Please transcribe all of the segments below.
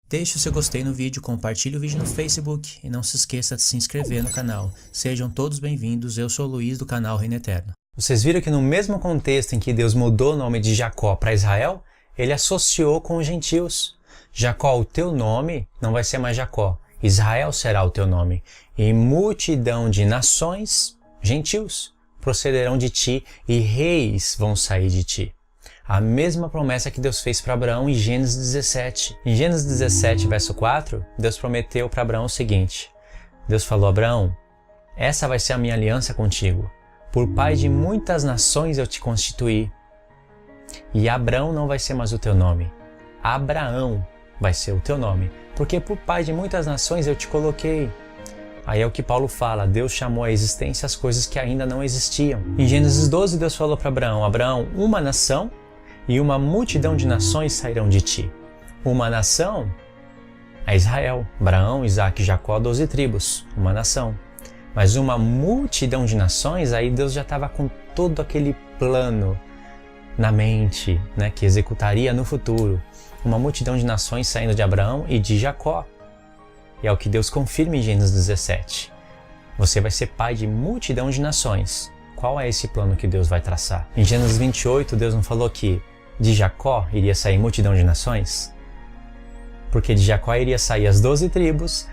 Deixe o seu gostei no vídeo, compartilhe o vídeo no Facebook e não se esqueça de se inscrever no canal. Sejam todos bem-vindos, eu sou o Luiz do canal Reino Eterno. Vocês viram que no mesmo contexto em que Deus mudou o nome de Jacó para Israel, ele associou com os gentios. Jacó, o teu nome não vai ser mais Jacó, Israel será o teu nome. E multidão de nações, gentios, procederão de ti e reis vão sair de ti. A mesma promessa que Deus fez para Abraão em Gênesis 17. Em Gênesis 17, verso 4, Deus prometeu para Abraão o seguinte. Deus falou: Abraão, essa vai ser a minha aliança contigo. Por pai de muitas nações eu te constituí. E Abraão não vai ser mais o teu nome. Abraão vai ser o teu nome. Porque por pai de muitas nações eu te coloquei. Aí é o que Paulo fala, Deus chamou à existência as coisas que ainda não existiam. Em Gênesis 12, Deus falou para Abraão, Abraão, uma nação e uma multidão de nações sairão de ti. Uma nação é Israel, Abraão, Isaac e Jacó, 12 tribos, uma nação. Mas uma multidão de nações, aí Deus já estava com todo aquele plano na mente, né, que executaria no futuro. Uma multidão de nações saindo de Abraão e de Jacó. E é o que Deus confirma em Gênesis 17. Você vai ser pai de multidão de nações. Qual é esse plano que Deus vai traçar? Em Gênesis 28, Deus não falou que de Jacó iria sair multidão de nações? Porque de Jacó iria sair as 12 tribos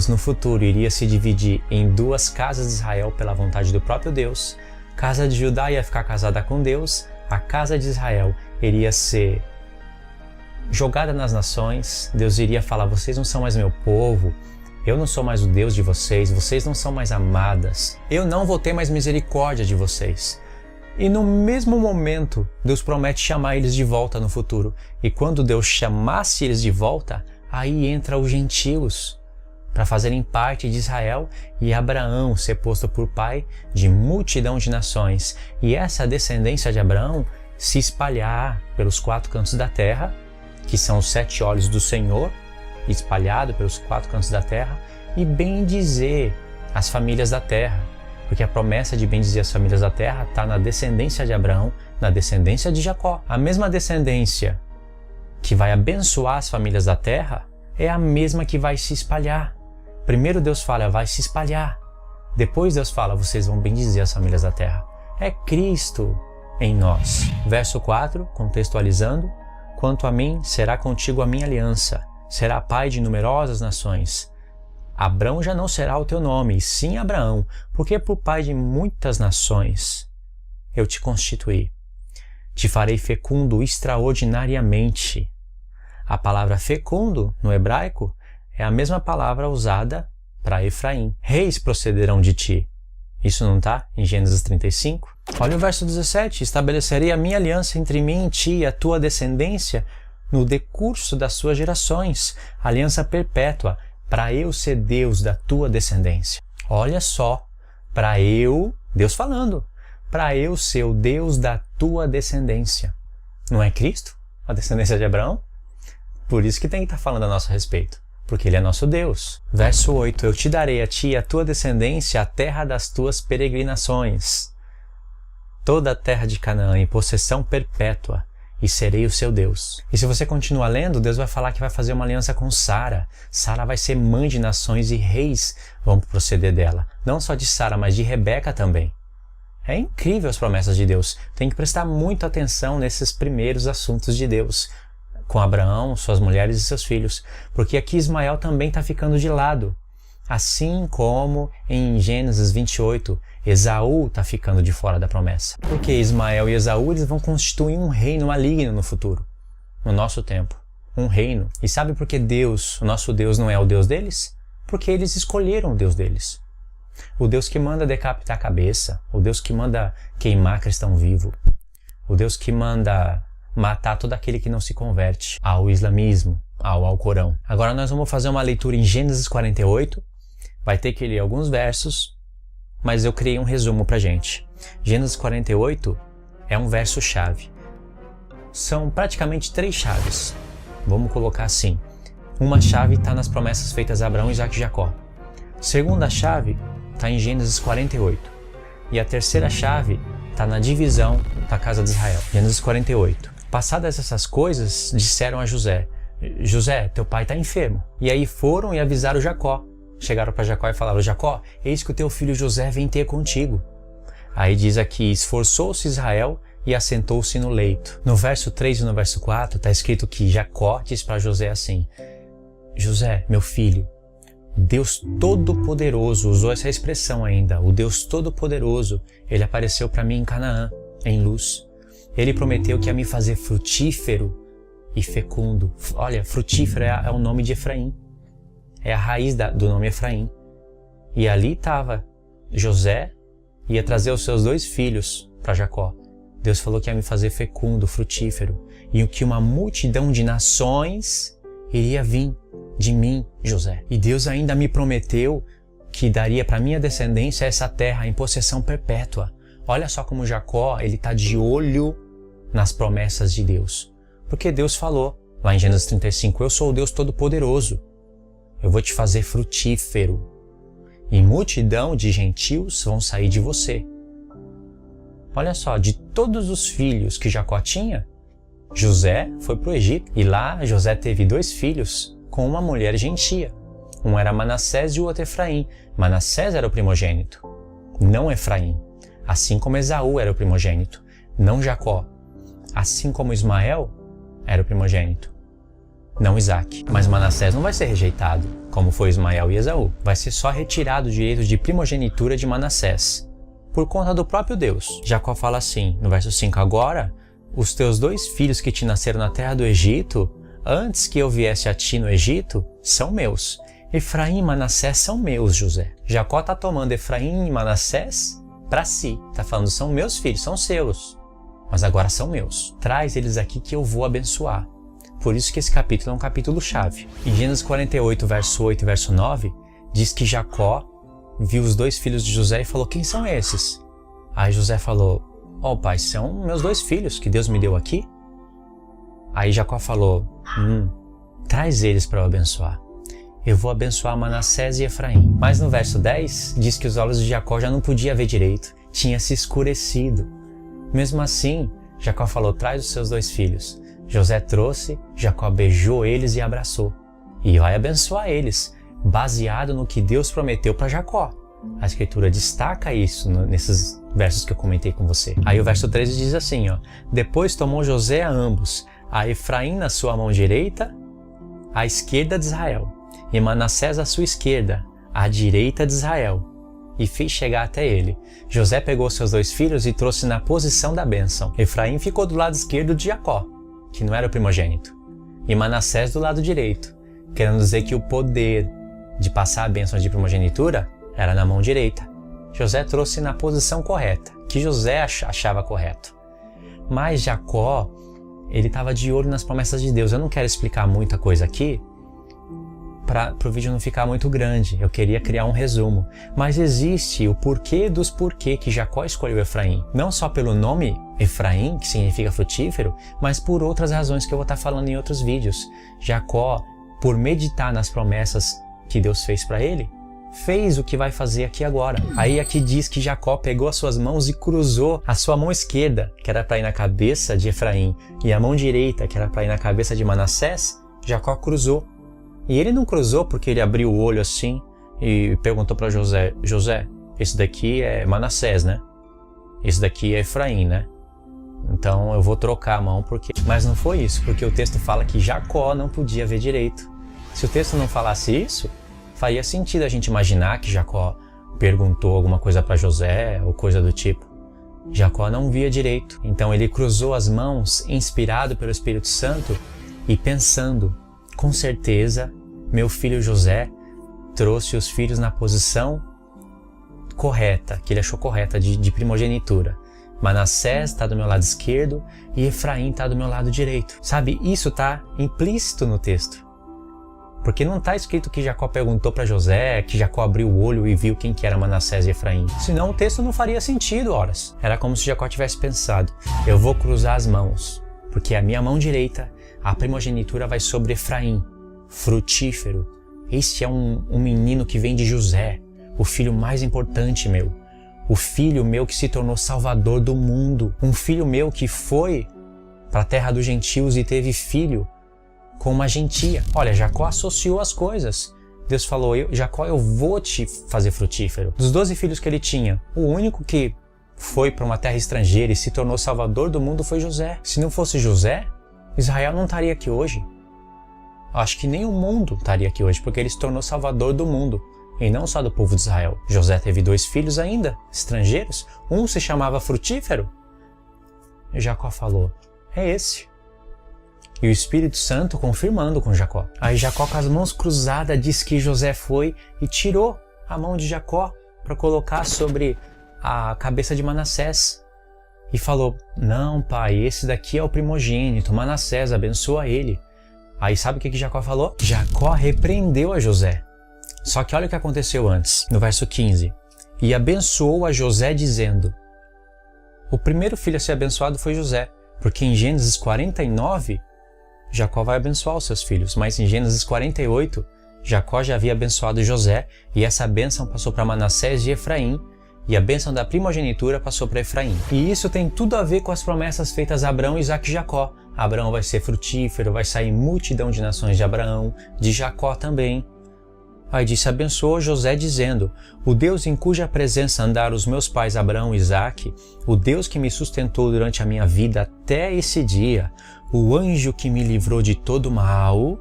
no futuro iria se dividir em duas casas de Israel pela vontade do próprio Deus. Casa de Judá ia ficar casada com Deus, a casa de Israel iria ser jogada nas nações. Deus iria falar, vocês não são mais meu povo, eu não sou mais o Deus de vocês, vocês não são mais amadas, eu não vou ter mais misericórdia de vocês. E no mesmo momento, Deus promete chamar eles de volta no futuro. E quando Deus chamasse eles de volta, aí entra os gentios para fazerem parte de Israel e Abraão ser posto por pai de multidão de nações. E essa descendência de Abraão se espalhar pelos 4 cantos da terra, que são os 7 olhos do Senhor, espalhado pelos 4 cantos da terra, e bendizer as famílias da terra. Porque a promessa de bendizer as famílias da terra está na descendência de Abraão, na descendência de Jacó. A mesma descendência que vai abençoar as famílias da terra é a mesma que vai se espalhar. Primeiro Deus fala, vai se espalhar. Depois Deus fala, vocês vão bendizer as famílias da terra. É Cristo em nós. Verso 4, contextualizando. Quanto a mim, será contigo a minha aliança. Será pai de numerosas nações. Abrão já não será o teu nome, e sim Abraão, porque por pai de muitas nações eu te constituí. Te farei fecundo extraordinariamente. A palavra fecundo, no hebraico, é a mesma palavra usada para Efraim. Reis procederão de ti. Isso não está em Gênesis 35? Olha o verso 17. Estabelecerei a minha aliança entre mim e ti e a tua descendência no decurso das suas gerações. Aliança perpétua, para eu ser Deus da tua descendência. Olha só, para eu, Deus falando, para eu ser o Deus da tua descendência. Não é Cristo, a descendência de Abraão? Por isso que tem que estar falando a nosso respeito, porque Ele é nosso Deus. Verso 8, eu te darei a ti e a tua descendência a terra das tuas peregrinações, toda a terra de Canaã em possessão perpétua, e serei o seu Deus. E se você continuar lendo, Deus vai falar que vai fazer uma aliança com Sara. Sara vai ser mãe de nações e reis vão proceder dela. Não só de Sara, mas de Rebeca também. É incrível as promessas de Deus. Tem que prestar muita atenção nesses primeiros assuntos de Deus, com Abraão, suas mulheres e seus filhos. Porque aqui Ismael também está ficando de lado. Assim como em Gênesis 28, Esaú está ficando de fora da promessa. Porque Ismael e Esaú eles vão constituir um reino maligno no futuro, no nosso tempo. Um reino. E sabe por que Deus, o nosso Deus, não é o Deus deles? Porque eles escolheram o Deus deles. O Deus que manda decapitar a cabeça, o Deus que manda queimar cristão vivo, o Deus que manda matar todo aquele que não se converte ao islamismo, ao Alcorão. Agora nós vamos fazer uma leitura em Gênesis 48. Vai ter que ler alguns versos, mas eu criei um resumo pra gente. Gênesis 48 é um verso-chave. São praticamente 3 chaves. Vamos colocar assim. Uma chave está nas promessas feitas a Abraão, Isaac e Jacó. Segunda chave está em Gênesis 48. E a terceira chave está na divisão da casa de Israel. Gênesis 48. Passadas essas coisas, disseram a José: José, teu pai está enfermo. E aí foram e avisaram Jacó. Chegaram para Jacó e falaram, Jacó, eis que o teu filho José vem ter contigo. Aí diz aqui, esforçou-se Israel e assentou-se no leito. No verso 3 e no verso 4 está escrito que Jacó diz para José assim, José, meu filho, Deus Todo-Poderoso, usou essa expressão ainda, o Deus Todo-Poderoso, ele apareceu para mim em Canaã, em Luz. Ele prometeu que ia me fazer frutífero e fecundo. Olha, frutífero é o nome de Efraim. É a raiz do nome Efraim. E ali estava José, ia trazer os seus 2 filhos para Jacó. Deus falou que ia me fazer fecundo, frutífero. E que uma multidão de nações iria vir de mim, José. E Deus ainda me prometeu que daria para minha descendência essa terra em possessão perpétua. Olha só como Jacó, ele está de olho nas promessas de Deus. Porque Deus falou, lá em Gênesis 35, eu sou o Deus Todo-Poderoso. Eu vou te fazer frutífero. E multidão de gentios vão sair de você. Olha só, de todos os filhos que Jacó tinha, José foi para o Egito. E lá José teve 2 filhos com uma mulher gentia. Um era Manassés e o outro Efraim. Manassés era o primogênito, não Efraim. Assim como Esaú era o primogênito, não Jacó. Assim como Ismael era o primogênito, não Isaac. Mas Manassés não vai ser rejeitado, como foi Ismael e Esaú. Vai ser só retirado o direito de primogenitura de Manassés, por conta do próprio Deus. Jacó fala assim, no verso 5, agora, os teus 2 filhos que te nasceram na terra do Egito, antes que eu viesse a ti no Egito, são meus. Efraim e Manassés são meus, José. Jacó está tomando Efraim e Manassés para si. Está falando, são meus filhos, são seus. Mas agora são meus. Traz eles aqui que eu vou abençoar. Por isso que esse capítulo é um capítulo chave. Em Gênesis 48, verso 8 e verso 9, diz que Jacó viu os 2 filhos de José e falou, quem são esses? Aí José falou, pai, são meus 2 filhos que Deus me deu aqui. Aí Jacó falou, traz eles para eu abençoar. Eu vou abençoar Manassés e Efraim. Mas no verso 10, diz que os olhos de Jacó já não podia ver direito. Tinha se escurecido. Mesmo assim, Jacó falou, traz os seus 2 filhos. José trouxe, Jacó beijou eles e abraçou. E vai abençoar eles, baseado no que Deus prometeu para Jacó. A Escritura destaca isso nesses versos que eu comentei com você. Aí o verso 13 diz assim, depois tomou José a ambos, a Efraim na sua mão direita, à esquerda de Israel, e Manassés à sua esquerda, à direita de Israel, e fez chegar até ele. José pegou seus 2 filhos e trouxe na posição da bênção. Efraim ficou do lado esquerdo de Jacó, que não era o primogênito, e Manassés do lado direito, querendo dizer que o poder de passar a bênção de primogenitura era na mão direita. José trouxe na posição correta, que José achava correto. Mas Jacó, ele estava de olho nas promessas de Deus. Eu não quero explicar muita coisa aqui, para o vídeo não ficar muito grande. Eu queria criar um resumo. Mas existe o porquê dos porquê que Jacó escolheu Efraim. Não só pelo nome Efraim, que significa frutífero, mas por outras razões que eu vou estar falando em outros vídeos. Jacó, por meditar nas promessas que Deus fez para ele, fez o que vai fazer aqui agora. Aí aqui diz que Jacó pegou as suas mãos e cruzou a sua mão esquerda, que era para ir na cabeça de Efraim, e a mão direita, que era para ir na cabeça de Manassés, Jacó cruzou. E ele não cruzou porque ele abriu o olho assim e perguntou para José, José, esse daqui é Manassés, né? Esse daqui é Efraim, né? Então eu vou trocar a mão porque... Mas não foi isso, porque o texto fala que Jacó não podia ver direito. Se o texto não falasse isso, faria sentido a gente imaginar que Jacó perguntou alguma coisa para José ou coisa do tipo. Jacó não via direito, então ele cruzou as mãos, inspirado pelo Espírito Santo e pensando, com certeza, meu filho José trouxe os filhos na posição correta, que ele achou correta, de primogenitura. Manassés está do meu lado esquerdo e Efraim está do meu lado direito. Sabe, isso está implícito no texto. Porque não está escrito que Jacó perguntou para José, que Jacó abriu o olho e viu quem que era Manassés e Efraim. Senão o texto não faria sentido, horas. Era como se Jacó tivesse pensado, eu vou cruzar as mãos, porque a minha mão direita, a primogenitura vai sobre Efraim, frutífero. Este é um menino que vem de José, o filho mais importante meu. O filho meu que se tornou salvador do mundo. Um filho meu que foi para a terra dos gentios e teve filho com uma gentia. Olha, Jacó associou as coisas. Deus falou, Jacó, eu vou te fazer frutífero. Dos 12 filhos que ele tinha, o único que foi para uma terra estrangeira e se tornou salvador do mundo foi José. Se não fosse José, Israel não estaria aqui hoje. Acho que nem o mundo estaria aqui hoje, porque ele se tornou salvador do mundo, e não só do povo de Israel. José teve 2 filhos ainda, estrangeiros. Um se chamava Frutífero. E Jacó falou, é esse. E o Espírito Santo confirmando com Jacó. Aí Jacó, com as mãos cruzadas, disse que José foi e tirou a mão de Jacó para colocar sobre a cabeça de Manassés. E falou, não pai, esse daqui é o primogênito, Manassés, abençoa ele. Aí sabe o que Jacó falou? Jacó repreendeu a José. Só que olha o que aconteceu antes, no verso 15. E abençoou a José dizendo, o primeiro filho a ser abençoado foi José, porque em Gênesis 49, Jacó vai abençoar os seus filhos, mas em Gênesis 48, Jacó já havia abençoado José, e essa bênção passou para Manassés e Efraim, e a bênção da primogenitura passou para Efraim. E isso tem tudo a ver com as promessas feitas a Abraão, Isaque e Jacó. Abraão vai ser frutífero, vai sair multidão de nações de Abraão, de Jacó também. Aí disse, abençoou José dizendo, o Deus em cuja presença andaram os meus pais Abraão e Isaque, o Deus que me sustentou durante a minha vida até esse dia, o anjo que me livrou de todo mal,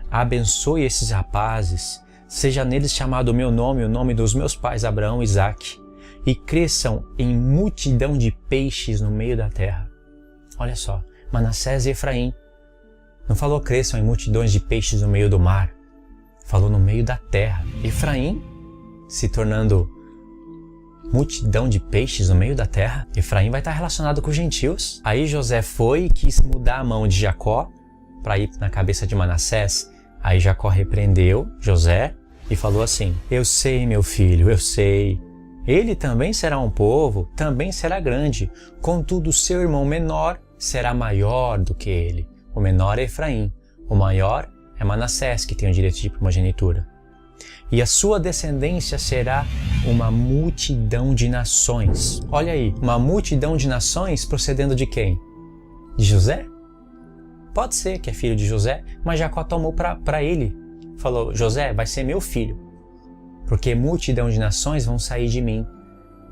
abençoe esses rapazes, seja neles chamado o meu nome, o nome dos meus pais Abraão e Isaque, e cresçam em multidão de peixes no meio da terra. Olha só, Manassés e Efraim. Não falou cresçam em multidões de peixes no meio do mar. Falou no meio da terra. Efraim se tornando multidão de peixes no meio da terra. Efraim vai estar relacionado com os gentios. Aí José foi e quis mudar a mão de Jacó para ir na cabeça de Manassés. Aí Jacó repreendeu José e falou assim, eu sei, meu filho, eu sei. Ele também será um povo, também será grande. Contudo, seu irmão menor será maior do que ele. O menor é Efraim. O maior é Manassés, que tem o direito de primogenitura. E a sua descendência será uma multidão de nações. Olha aí, uma multidão de nações procedendo de quem? De José? Pode ser que é filho de José, mas Jacó tomou para ele. Falou, José vai ser meu filho, porque multidão de nações vão sair de mim.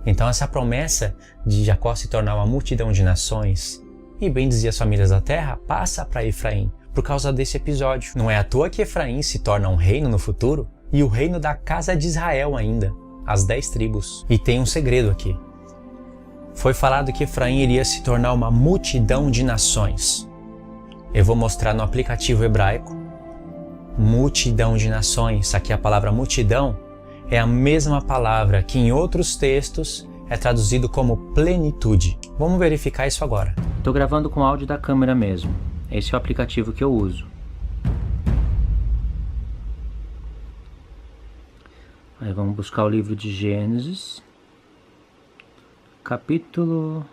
Então essa promessa de Jacó se tornar uma multidão de nações e bendizir as famílias da terra passa para Efraim, por causa desse episódio. Não é à toa que Efraim se torna um reino no futuro, e o reino da casa de Israel ainda, as 10 tribos. E tem um segredo aqui. Foi falado que Efraim iria se tornar uma multidão de nações. Eu vou mostrar no aplicativo hebraico. Multidão de nações. Aqui a palavra multidão é a mesma palavra que em outros textos é traduzido como plenitude. Vamos verificar isso agora. Estou gravando com áudio da câmera mesmo. Esse é o aplicativo que eu uso. Aí vamos buscar o livro de Gênesis, capítulo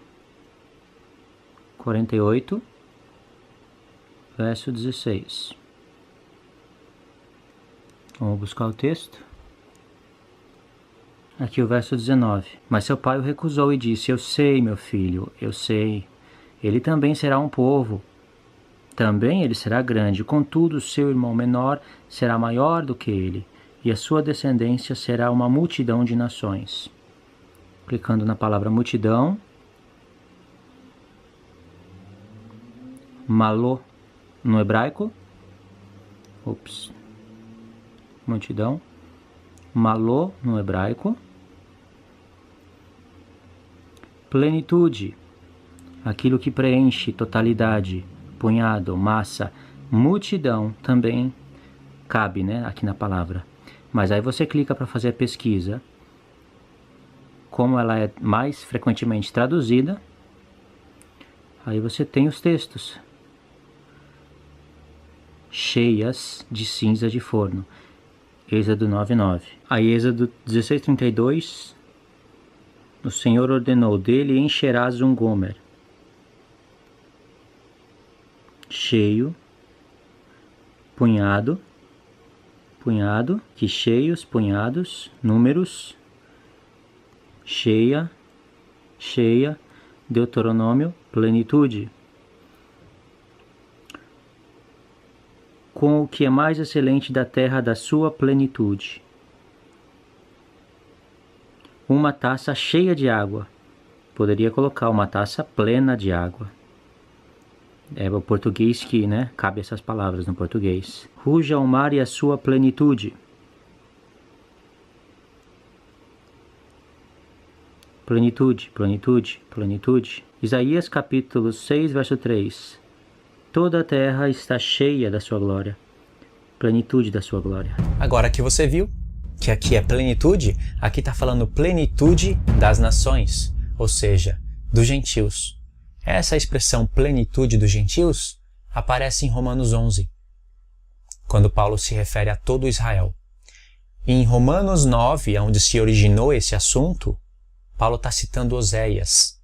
48, verso 16. Vamos buscar o texto. Aqui o verso 19. Mas seu pai o recusou e disse, eu sei, meu filho, eu sei. Ele também será um povo. Também ele será grande, contudo seu irmão menor será maior do que ele, e a sua descendência será uma multidão de nações. Clicando na palavra multidão, malô no hebraico, multidão, malô no hebraico, plenitude, aquilo que preenche, totalidade, punhado, massa, multidão também cabe, né, aqui na palavra. Mas aí você clica para fazer a pesquisa. Como ela é mais frequentemente traduzida, aí você tem os textos. Cheias de cinza de forno. Êxodo 9:9. Aí Êxodo 16:32. O Senhor ordenou, dele encherás um gomer. Cheio, punhado, que cheios, punhados, números, cheia, Deuteronômio, plenitude. com o que é mais excelente da terra da sua plenitude. Uma taça cheia de água. Poderia colocar uma taça plena de água. É o português que, cabe essas palavras no português. Ruja o mar e a sua plenitude. Plenitude, plenitude, plenitude. Isaías capítulo 6, verso 3. Toda a terra está cheia da sua glória. Plenitude da sua glória. Agora que você viu que aqui é plenitude, aqui está falando plenitude das nações, ou seja, dos gentios. Essa expressão plenitude dos gentios aparece em Romanos 11, quando Paulo se refere a todo Israel. E em Romanos 9, onde se originou esse assunto, Paulo está citando Oséias,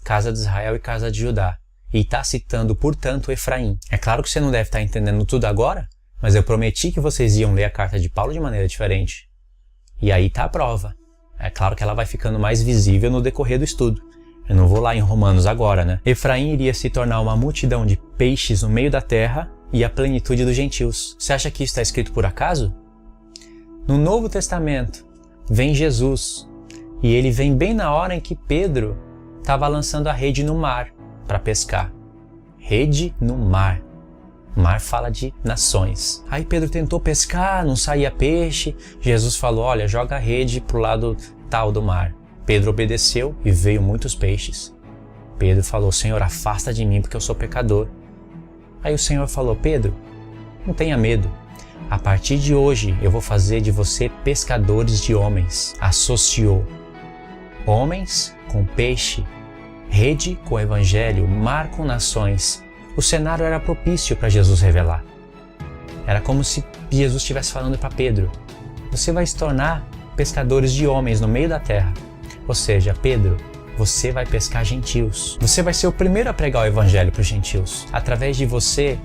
casa de Israel e casa de Judá, e está citando, portanto, Efraim. É claro que você não deve estar entendendo tudo agora, mas eu prometi que vocês iam ler a carta de Paulo de maneira diferente. E aí está a prova. É claro que ela vai ficando mais visível no decorrer do estudo. Eu não vou lá em Romanos agora, Efraim iria se tornar uma multidão de peixes no meio da terra e a plenitude dos gentios. Você acha que isso está escrito por acaso? No Novo Testamento, vem Jesus, e ele vem bem na hora em que Pedro estava lançando a rede no mar para pescar. Rede no mar. Mar fala de nações. Aí Pedro tentou pescar, não saía peixe. Jesus falou, olha, joga a rede pro lado tal do mar. Pedro obedeceu e veio muitos peixes. Pedro falou, Senhor, afasta de mim porque eu sou pecador. Aí o Senhor falou, Pedro, não tenha medo. A partir de hoje eu vou fazer de você pescadores de homens. Associou homens com peixe, rede com evangelho, mar com nações. O cenário era propício para Jesus revelar. Era como se Jesus estivesse falando para Pedro, você vai se tornar pescadores de homens no meio da terra. Ou seja, Pedro, você vai pescar gentios. Você vai ser o primeiro a pregar o evangelho para os gentios. Através de você,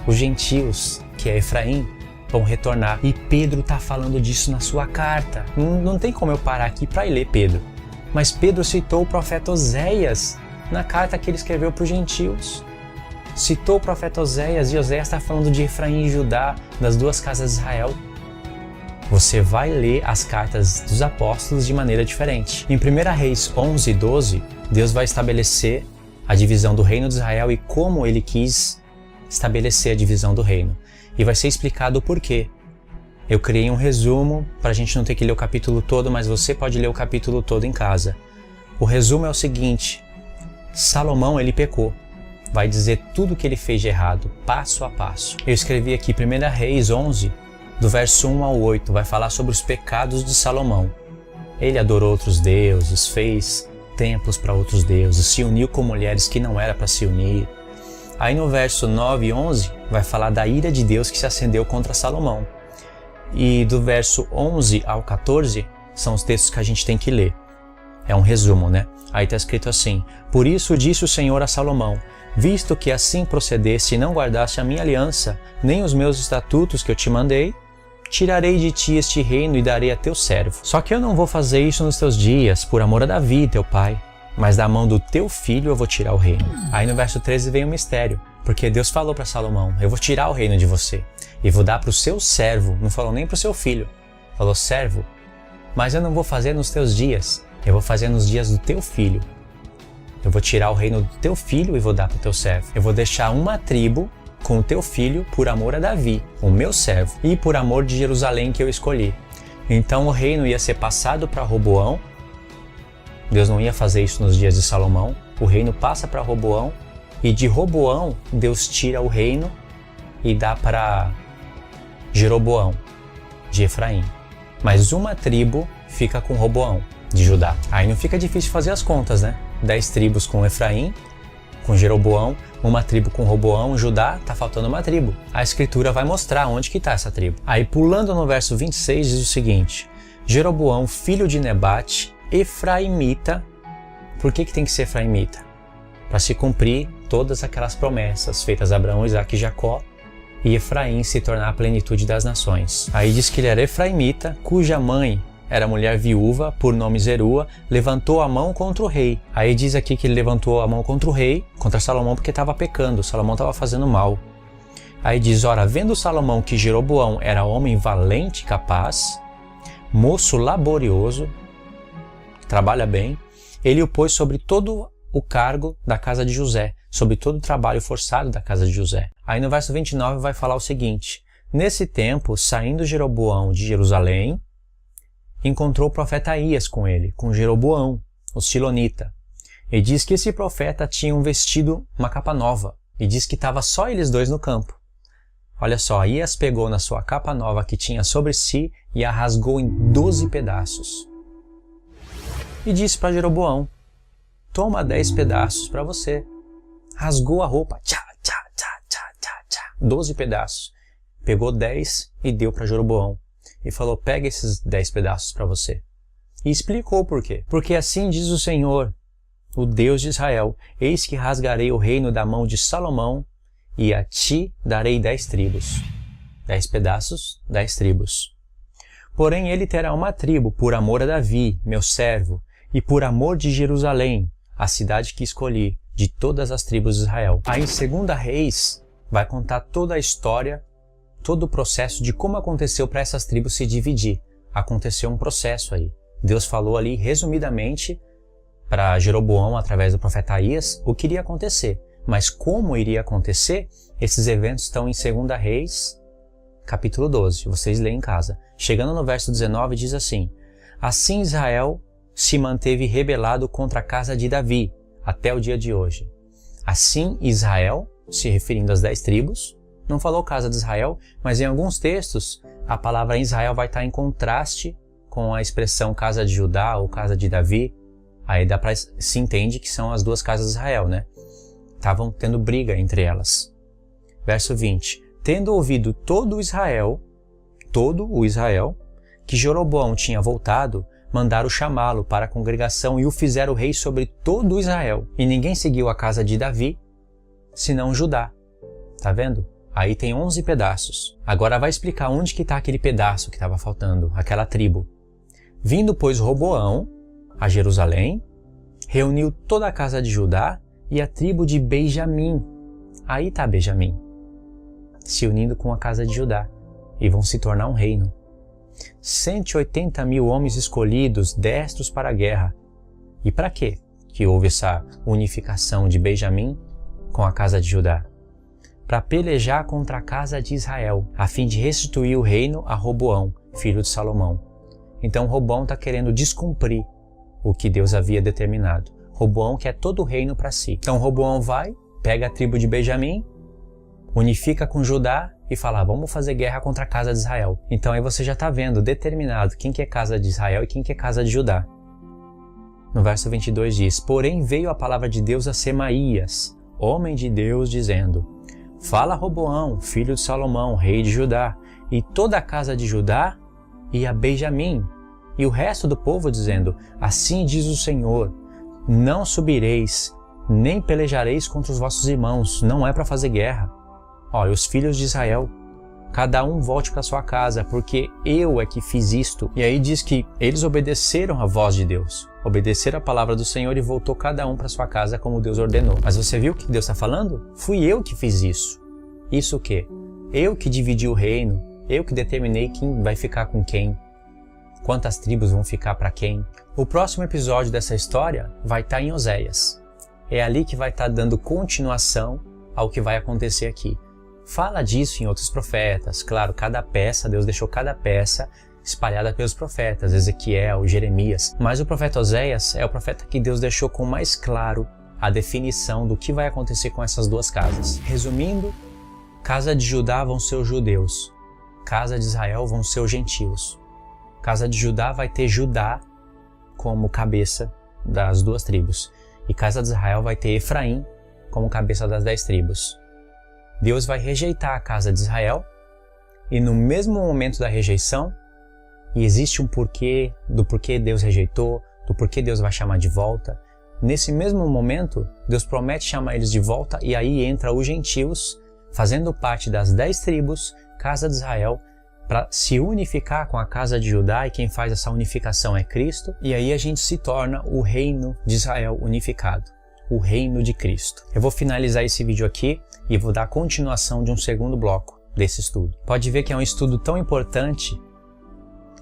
os gentios, que é Efraim, vão retornar. E Pedro está falando disso na sua carta. Não tem como eu parar aqui para ler Pedro. Mas Pedro citou o profeta Oséias na carta que ele escreveu para os gentios. Citou o profeta Oséias e Oséias está falando de Efraim e Judá, das duas casas de Israel. Você vai ler as cartas dos apóstolos de maneira diferente. Em 1 Reis 11, 12, Deus vai estabelecer a divisão do reino de Israel e como ele quis estabelecer a divisão do reino. E vai ser explicado o porquê. Eu criei um resumo para a gente não ter que ler o capítulo todo, mas você pode ler o capítulo todo em casa. O resumo é o seguinte: Salomão ele pecou. Vai dizer tudo o que ele fez de errado, passo a passo. Eu escrevi aqui 1 Reis 11, do verso 1 ao 8, vai falar sobre os pecados de Salomão. Ele adorou outros deuses, fez templos para outros deuses, se uniu com mulheres que não era para se unir. Aí no verso 9 e 11 vai falar da ira de Deus que se acendeu contra Salomão. E do verso 11 ao 14 são os textos que a gente tem que ler. É um resumo, Aí está escrito assim: Por isso disse o Senhor a Salomão, visto que assim procedesse e não guardasse a minha aliança, nem os meus estatutos que eu te mandei, tirarei de ti este reino e darei a teu servo. Só que eu não vou fazer isso nos teus dias, por amor a Davi, teu pai, mas da mão do teu filho eu vou tirar o reino. Aí no verso 13 vem o mistério, porque Deus falou para Salomão, eu vou tirar o reino de você e vou dar para o seu servo, não falou nem para o seu filho, falou servo, mas eu não vou fazer nos teus dias, eu vou fazer nos dias do teu filho. Eu vou tirar o reino do teu filho e vou dar para o teu servo. Eu vou deixar uma tribo com o teu filho por amor a Davi, o meu servo, e por amor de Jerusalém que eu escolhi. Então o reino ia ser passado para Roboão. Deus não ia fazer isso nos dias de Salomão. O reino passa para Roboão e de Roboão Deus tira o reino e dá para Jeroboão, de Efraim. Mas uma tribo fica com Roboão, de Judá. Aí não fica difícil fazer as contas, 10 tribos com Efraim, com Jeroboão, uma tribo com Roboão, Judá, tá faltando uma tribo. A escritura vai mostrar onde que está essa tribo. Aí pulando no verso 26 diz o seguinte: Jeroboão, filho de Nebate, efraimita. Por que tem que ser efraimita? Para se cumprir todas aquelas promessas feitas a Abraão, Isaque e Jacó, e Efraim se tornar a plenitude das nações. Aí diz que ele era efraimita, cuja mãe era mulher viúva, por nome Zerua, levantou a mão contra o rei. Aí diz aqui que ele levantou a mão contra o rei, contra Salomão, porque estava pecando, Salomão estava fazendo mal. Aí diz, ora, vendo Salomão que Jeroboão era homem valente e capaz, moço laborioso, trabalha bem, ele o pôs sobre todo o cargo da casa de José, sobre todo o trabalho forçado da casa de José. Aí no verso 29 vai falar o seguinte, nesse tempo, saindo Jeroboão de Jerusalém, encontrou o profeta Aías com ele, com Jeroboão, o silonita. E diz que esse profeta tinha um vestido, uma capa nova, e diz que estava só eles dois no campo. Olha só, Aías pegou na sua capa nova que tinha sobre si e a rasgou em 12 pedaços. E disse para Jeroboão, toma 10 pedaços para você. Rasgou a roupa, 12 pedaços. Pegou 10 e deu para Jeroboão. E falou, pega esses 10 pedaços para você. E explicou por quê. Porque assim diz o Senhor, o Deus de Israel, eis que rasgarei o reino da mão de Salomão, e a ti darei 10 tribos. 10 pedaços, 10 tribos. Porém ele terá uma tribo por amor a Davi, meu servo, e por amor de Jerusalém, a cidade que escolhi, de todas as tribos de Israel. Aí em 2 Reis vai contar toda a história, todo o processo de como aconteceu para essas tribos se dividir. Aconteceu um processo aí. Deus falou ali resumidamente para Jeroboão, através do profeta Aías, o que iria acontecer. Mas como iria acontecer, esses eventos estão em 2 Reis, capítulo 12. Vocês leem em casa. Chegando no verso 19, diz assim, assim Israel se manteve rebelado contra a casa de Davi, até o dia de hoje. Assim Israel, se referindo às 10 tribos, não falou casa de Israel, mas em alguns textos a palavra Israel vai estar em contraste com a expressão casa de Judá ou casa de Davi. Aí se entende que são as duas casas de Israel, né? Estavam tendo briga entre elas. Verso 20. Tendo ouvido todo o Israel, que Jeroboão tinha voltado, mandaram chamá-lo para a congregação e o fizeram rei sobre todo o Israel. E ninguém seguiu a casa de Davi, senão Judá. Tá vendo? Aí tem 11 pedaços. Agora vai explicar onde que está aquele pedaço que estava faltando, aquela tribo. Vindo, pois, Roboão a Jerusalém, reuniu toda a casa de Judá e a tribo de Benjamim. Aí está Benjamim, se unindo com a casa de Judá, e vão se tornar um reino. 180.000 homens escolhidos, destros para a guerra. E para quê que houve essa unificação de Benjamim com a casa de Judá? Para pelejar contra a casa de Israel, a fim de restituir o reino a Roboão, filho de Salomão. Então Roboão está querendo descumprir o que Deus havia determinado. Roboão quer todo o reino para si. Então Roboão vai, pega a tribo de Benjamim, unifica com Judá e fala, vamos fazer guerra contra a casa de Israel. Então aí você já está vendo determinado quem que é casa de Israel e quem que é casa de Judá. No verso 22 diz, porém veio a palavra de Deus a Semaías, homem de Deus, dizendo, fala Roboão, filho de Salomão, rei de Judá, e toda a casa de Judá e a Benjamim, e o resto do povo dizendo, assim diz o Senhor, não subireis, nem pelejareis contra os vossos irmãos, não é para fazer guerra. Olha, os filhos de Israel, cada um volte para sua casa, porque eu é que fiz isto. E aí diz que eles obedeceram a voz de Deus, obedeceram a palavra do Senhor e voltou cada um para sua casa como Deus ordenou. Mas você viu o que Deus está falando? Fui eu que fiz isso. Isso o quê? Eu que dividi o reino, eu que determinei quem vai ficar com quem, quantas tribos vão ficar para quem. O próximo episódio dessa história vai estar em Oséias. É ali que vai estar dando continuação ao que vai acontecer aqui. Fala disso em outros profetas. Claro, cada peça, Deus deixou cada peça espalhada pelos profetas, Ezequiel, Jeremias. Mas o profeta Oséias é o profeta que Deus deixou com mais claro a definição do que vai acontecer com essas duas casas. Resumindo, casa de Judá vão ser os judeus, casa de Israel vão ser os gentios. Casa de Judá vai ter Judá como cabeça das duas tribos. E casa de Israel vai ter Efraim como cabeça das 10 tribos. Deus vai rejeitar a casa de Israel, e no mesmo momento da rejeição, e existe um porquê, do porquê Deus rejeitou, do porquê Deus vai chamar de volta, nesse mesmo momento, Deus promete chamar eles de volta, e aí entra os gentios, fazendo parte das 10 tribos, casa de Israel, para se unificar com a casa de Judá, e quem faz essa unificação é Cristo, e aí a gente se torna o reino de Israel unificado, o reino de Cristo. Eu vou finalizar esse vídeo aqui. e vou dar a continuação de um segundo bloco desse estudo. Pode ver que é um estudo tão importante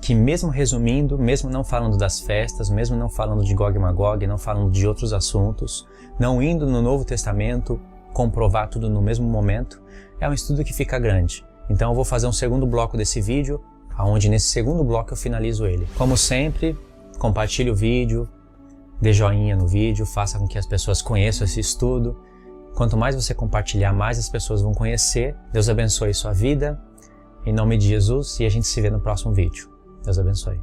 que, mesmo resumindo, mesmo não falando das festas, mesmo não falando de Gog e Magog, não falando de outros assuntos, não indo no Novo Testamento comprovar tudo no mesmo momento, é um estudo que fica grande. Então eu vou fazer um segundo bloco desse vídeo, onde nesse segundo bloco eu finalizo ele. Como sempre, compartilhe o vídeo, dê joinha no vídeo, faça com que as pessoas conheçam esse estudo. Quanto mais você compartilhar, mais as pessoas vão conhecer. Deus abençoe sua vida, em nome de Jesus, e a gente se vê no próximo vídeo. Deus abençoe.